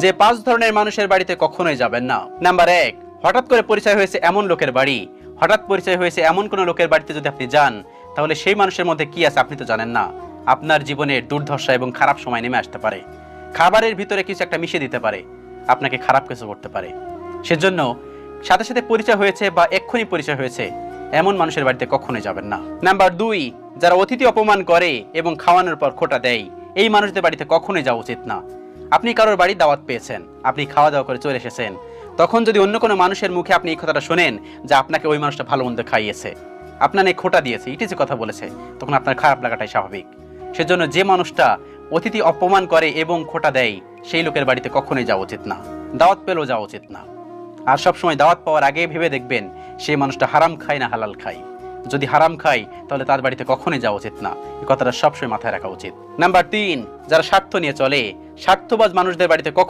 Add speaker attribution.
Speaker 1: যে 5 ধরনের মানুষের বাড়িতে কখনোই যাবেন না। নাম্বার 1, হঠাৎ করে পরিচয় হয়েছে এমন লোকের বাড়ি, হঠাৎ পরিচয় হয়েছে এমন কোন লোকের বাড়িতে যদি আপনি যান, তাহলে সেই মানুষের মধ্যে কি আছে আপনি তো জানেন না। আপনার জীবনের দুর্দশা এবং খারাপ সময় নেমে আসতে পারে। খাবারের ভিতরে কিছু একটা মিশিয়ে দিতে পারে, আপনাকে খারাপ কিছু করতে পারে। সেজন্য সাথে সাথে পরিচয় হয়েছে বা এক্ষুনি পরিচয় হয়েছে এমন মানুষের বাড়িতে কখনোই যাবেন না। নাম্বার 2, যারা অতিথি অপমান করে এবং খাওয়ানোর পর খোঁটা দেয়, এই মানুষদের বাড়িতে কখনোই যাওয়া উচিত না। আপনি কারোর বাড়ি দাওয়াত পেয়েছেন, আপনি খাওয়া দাওয়া করে চলে এসেছেন, তখন যদি অন্য কোনো মানুষের মুখে আপনি এই কথাটা শোনেন যে আপনাকে ওই মানুষটা ভালো মন্দ খাইয়েছে, আপনার এই খোঁটা দিয়েছে, ইটি যে কথা বলেছে, তখন আপনার খারাপ লাগাটাই স্বাভাবিক। সেজন্য যে মানুষটা অতিথি অপমান করে এবং খোঁটা দেয়, সেই লোকের বাড়িতে কখনোই যাওয়া উচিত না, দাওয়াত পেলেও যাওয়া উচিত না। আর সবসময় দাওয়াত পাওয়ার আগে ভেবে দেখবেন সেই মানুষটা হারাম খায় না হালাল খায়। যদি হারাম খায় তাহলে তার বাড়িতে কখনোই যাওয়া উচিত না, এই কথাটা সবসময় মাথায় রাখা উচিত। নাম্বার 3, যারা স্বার্থ নিয়ে চলে, স্বার্থবাজ মানুষদের বাড়িতে কখনো